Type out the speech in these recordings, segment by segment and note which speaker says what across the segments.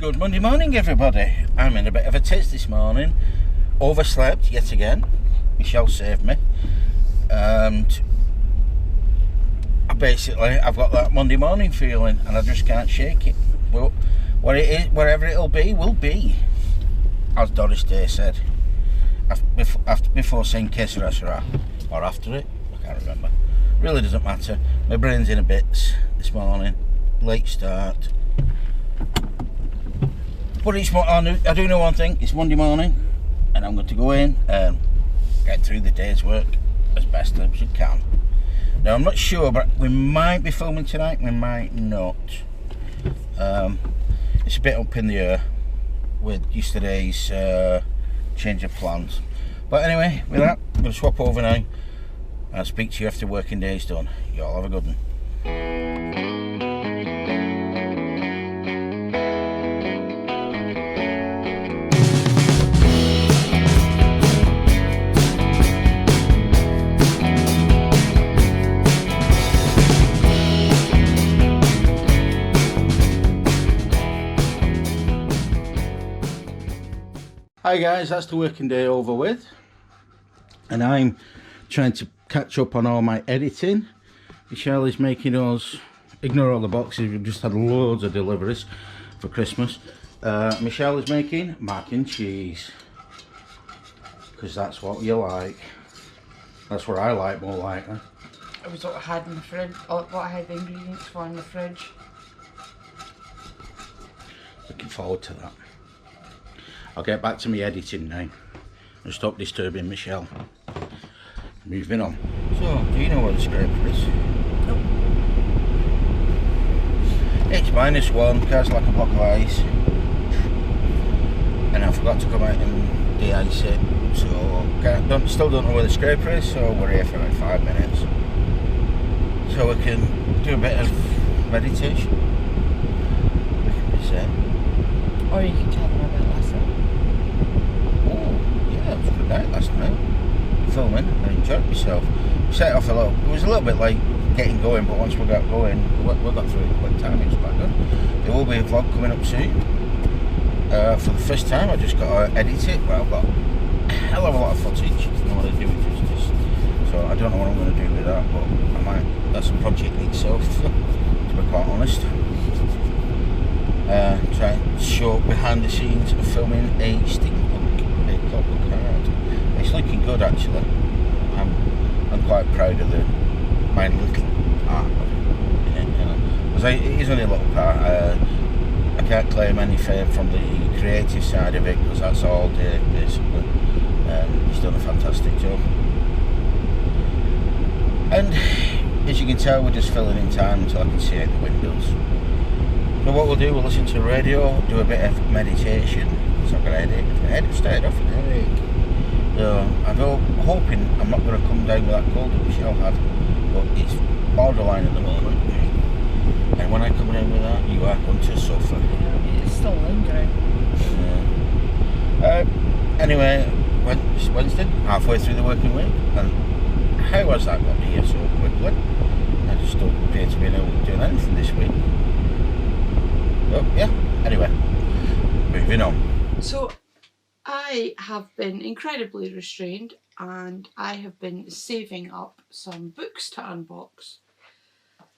Speaker 1: Good Monday morning, everybody. I'm in a bit of a tiz this morning. Overslept yet again. Chelle saved me. And I've got that Monday morning feeling and I just can't shake it. But what it is, whatever it'll be, will be. As Doris Day said. Before saying que sera sera. Or after it. I can't remember. Really doesn't matter. My brain's in a bits this morning. Late start. But I do know one thing, it's Monday morning and I'm going to go in and get through the day's work as best as we can. Now I'm not sure, but we might be filming tonight, we might not. It's a bit up in the air with yesterday's change of plans. But anyway, with that, I'm going to swap over now and I'll speak to you after working day's done. You all have a good one. Hi guys, that's the working day over with and I'm trying to catch up on all my editing. Chelle is making us, ignore all the boxes, we've just had loads of deliveries for Christmas. Michelle is making mac and cheese because that's what you like. That's what I like more likely.
Speaker 2: It was what I had in the fridge, what I had the ingredients for in the fridge.
Speaker 1: Looking forward to that. I'll get back to me editing now and stop disturbing Michelle. Moving on. So, do you know what the scraper is?
Speaker 2: Nope.
Speaker 1: It's -1, car's like a block of ice. And I forgot to come out and de-ice it. So, still don't know where the scraper is, so we're here for like 5 minutes. So we can do a bit of meditation. We can be set.
Speaker 2: Or you can tell them a bit lesser.
Speaker 1: Yeah, it was a good night last night. Filming, I enjoyed myself. Set off a little, it was a little bit like getting going, but once we got going, we got through it in quick time, it was quite good. There will be a vlog coming up soon. For the first time, I just got to edit it, but I've got a hell of a lot of footage. I don't want to do it justice. So I don't know what I'm going to do with that, but I might, that's a project in itself, to be quite honest. Try and show behind the scenes of filming a steampunk local card. It's looking good actually. I'm quite proud of my little part of it. You know, because it is only a little part. I can't claim any fame from the creative side of it because that's all Dave basically. He's done a fantastic job. And as you can tell, we're just filling in time until I can see out the windows. So what we'll do, we'll listen to the radio, do a bit of meditation. So I'm going to edit straight off an headache. So I'm hoping I'm not going to come down with that cold that Chelle had, but it's borderline at the moment. And when I come down with that, you are going to suffer.
Speaker 2: Yeah, it's still lingering.
Speaker 1: Anyway, it's Wednesday, halfway through the working week, and how has that got here so quickly? I just don't appear to be able to do anything this week. But yeah, anyway, moving on.
Speaker 2: So, I have been incredibly restrained and I have been saving up some books to unbox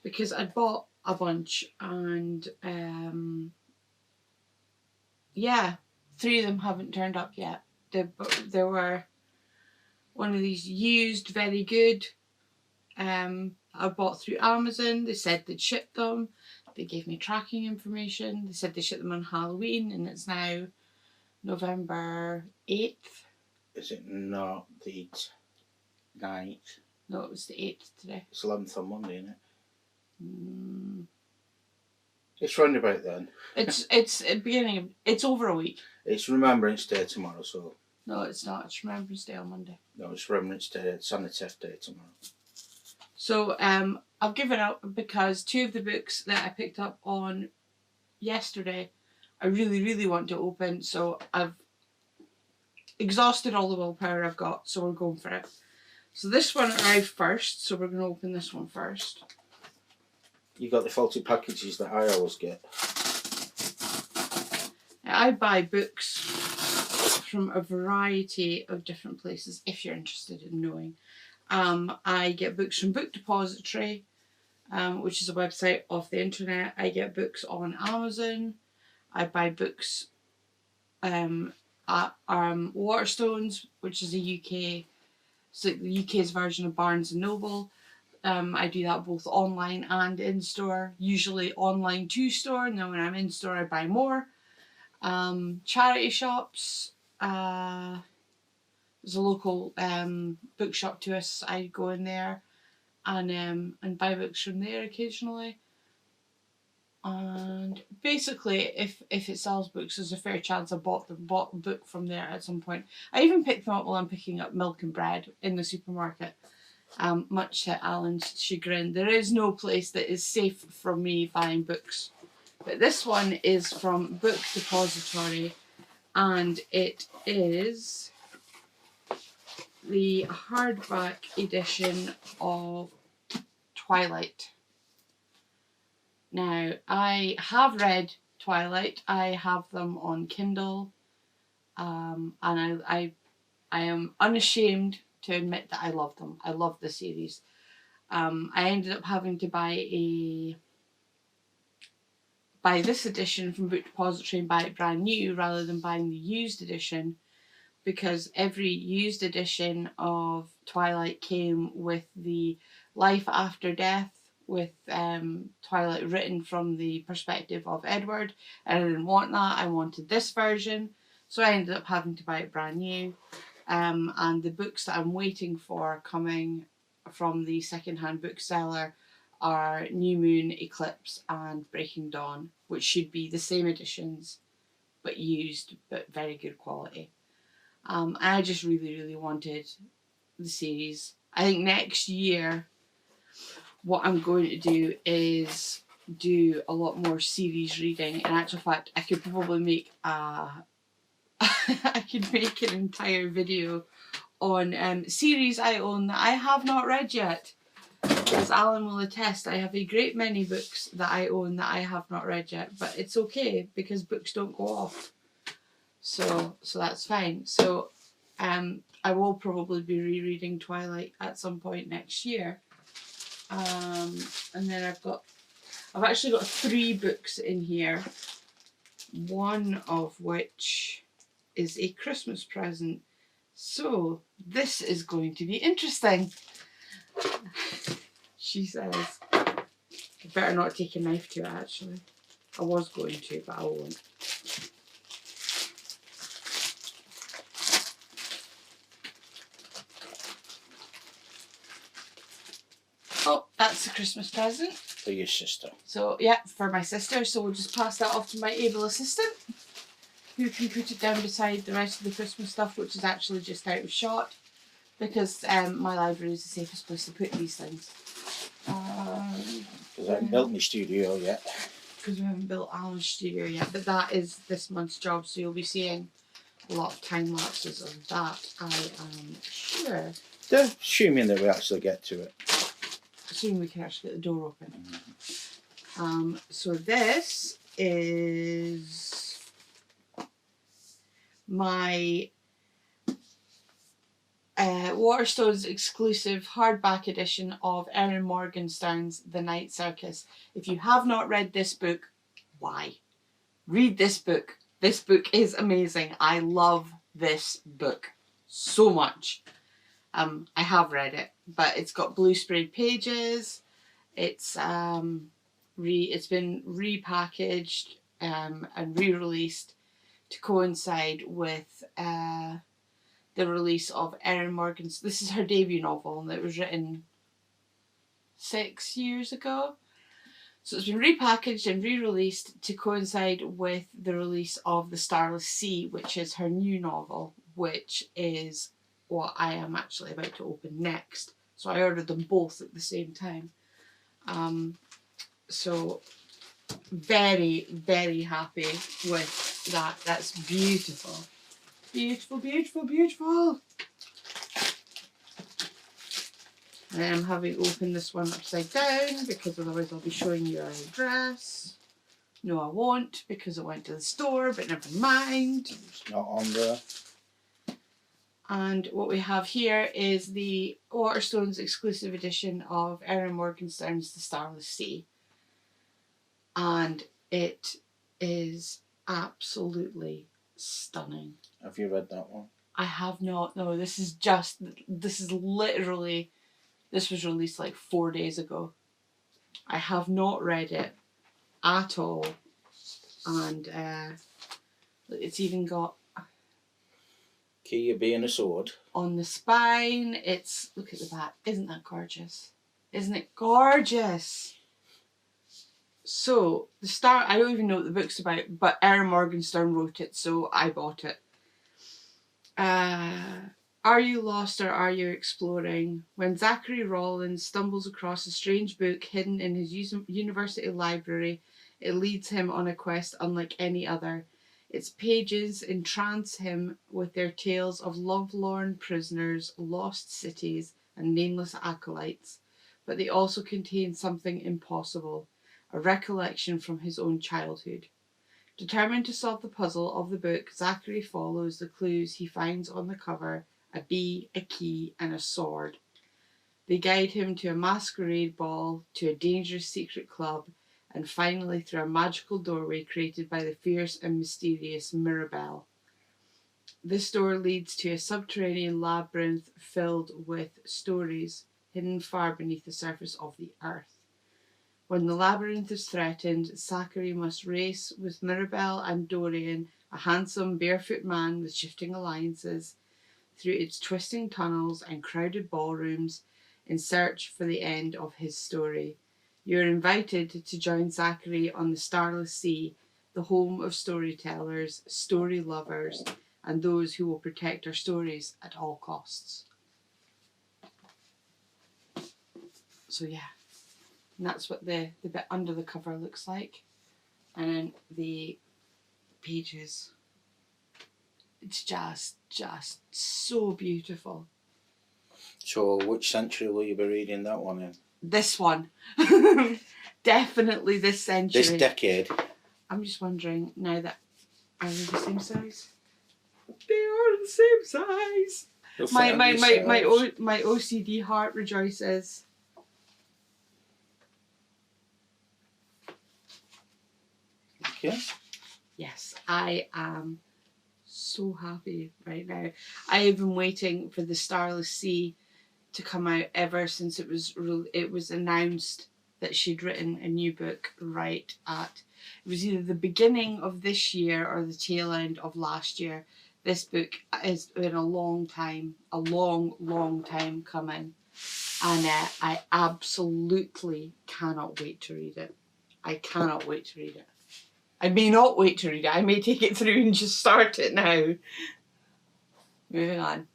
Speaker 2: because I'd bought a bunch and yeah, 3 of them haven't turned up yet. There were one of these used, very good, I bought through Amazon. They said they'd ship them. They gave me tracking information. They said they shipped them on Halloween and it's now November 8th.
Speaker 1: Is it not the 9th?
Speaker 2: No, it was the 8th today.
Speaker 1: It's 11th on Monday, isn't it? It's round about then.
Speaker 2: It's beginning of, it's over a week.
Speaker 1: It's Remembrance Day tomorrow, so...
Speaker 2: No, it's not. It's Remembrance Day on Monday.
Speaker 1: No, it's Remembrance Day, it's Saniteth Day tomorrow.
Speaker 2: So, I've given up because 2 of the books that I picked up on yesterday I really, really want to open, so I've exhausted all the willpower I've got, so we're going for it. So this one arrived first, so we're going to open this one first.
Speaker 1: You got the faulty packages that I always get.
Speaker 2: I buy books from a variety of different places if you're interested in knowing. I get books from Book Depository, which is a website off the internet. I get books on Amazon. I buy books at Waterstones, which is a UK, so the UK's version of Barnes and Noble. I do that both online and in store. Usually online to store, and then when I'm in store I buy more. Charity shops. There's a local bookshop to us. I go in there and buy books from there occasionally. And basically, if it sells books, there's a fair chance I bought a book from there at some point. I even pick them up while I'm picking up milk and bread in the supermarket. Much to Alan's chagrin. There is no place that is safe for me buying books. But this one is from Book Depository, and it is the hardback edition of Twilight. Now, I have read Twilight. I have them on Kindle, and I am unashamed to admit that I love them. I love the series. I ended up having to buy this edition from Book Depository and buy it brand new rather than buying the used edition, because every used edition of Twilight came with the life after death, with Twilight written from the perspective of Edward, and I didn't want that. I wanted this version, so I ended up having to buy it brand new. And the books that I'm waiting for coming from the second-hand bookseller are New Moon, Eclipse and Breaking Dawn, which should be the same editions but used, but very good quality. I just really wanted the series. I think next year what I'm going to do is do a lot more series reading. In actual fact, I could probably make I could make an entire video on series I own that I have not read yet. As Alan will attest, I have a great many books that I own that I have not read yet, but it's okay because books don't go off. So that's fine. So I will probably be rereading Twilight at some point next year. And then I've actually got 3 books in here, one of which is a Christmas present. So this is going to be interesting. She says, I better not take a knife to it actually. I was going to, but I won't. Oh, that's a Christmas present.
Speaker 1: For your sister.
Speaker 2: So, yeah, for my sister. So we'll just pass that off to my able assistant, who can put it down beside the rest of the Christmas stuff, which is actually just out of shot, because my library is the safest place to put these things.
Speaker 1: Because I haven't built my studio yet.
Speaker 2: Because we haven't built Alan's studio yet, but that is this month's job, so you'll be seeing a lot of time lapses of that, I am sure.
Speaker 1: They're assuming that we actually get to it.
Speaker 2: Assuming we can actually get the door open. Mm-hmm. So this is my Waterstones exclusive hardback edition of Erin Morgenstern's The Night Circus. If you have not read this book, why? Read this book. This book is amazing. I love this book so much. I have read it, but it's got blue sprayed pages. It's been repackaged and re-released to coincide with the release of Erin Morgan's. This is her debut novel, and it was written 6 years ago. So it's been repackaged and re-released to coincide with the release of The Starless Sea, which is her new novel, which is what I am actually about to open next. So I ordered them both at the same time. So very, very happy with that. That's beautiful. Beautiful, beautiful, beautiful. And I'm having opened this one upside down because otherwise I'll be showing you our address. No, I won't, because I went to the store, but never mind.
Speaker 1: It's not on there.
Speaker 2: And what we have here is the Waterstones exclusive edition of Erin Morgenstern's The Starless Sea. And it is absolutely stunning.
Speaker 1: Have you read that one?
Speaker 2: I have not. No, this is literally, this was released like 4 days ago. I have not read it at all. And it's even got
Speaker 1: Key of being a sword.
Speaker 2: on the spine, it's, look at the back. Isn't that gorgeous? Isn't it gorgeous? So, I don't even know what the book's about, but Erin Morgenstern wrote it, so I bought it. Are you lost or are you exploring? When Zachary Rollins stumbles across a strange book hidden in his university library, it leads him on a quest unlike any other. Its pages entrance him with their tales of lovelorn prisoners, lost cities, and nameless acolytes, but they also contain something impossible, a recollection from his own childhood. Determined to solve the puzzle of the book, Zachary follows the clues he finds on the cover: a bee, a key, and a sword. They guide him to a masquerade ball, to a dangerous secret club, and finally through a magical doorway created by the fierce and mysterious Mirabelle. This door leads to a subterranean labyrinth filled with stories hidden far beneath the surface of the earth. When the labyrinth is threatened, Zachary must race with Mirabelle and Dorian, a handsome barefoot man with shifting alliances, through its twisting tunnels and crowded ballrooms in search for the end of his story. You are invited to join Zachary on the Starless Sea, the home of storytellers, story lovers, and those who will protect our stories at all costs. So yeah, and that's what the bit under the cover looks like. And then the pages, it's just so beautiful.
Speaker 1: So which century will you be reading that one in?
Speaker 2: This one. Definitely this century.
Speaker 1: This decade?
Speaker 2: I'm just wondering now that, are they the same size? They are the same size. My OCD heart rejoices.
Speaker 1: Okay.
Speaker 2: Yes, I am so happy right now. I have been waiting for the Starless Sea to come out ever since it was announced that she'd written a new book it was either the beginning of this year or the tail end of last year. This book has been a long time coming, and I absolutely cannot wait to read it. I cannot wait to read it. I may not wait to read it. I may take it through and just start it now. Moving on.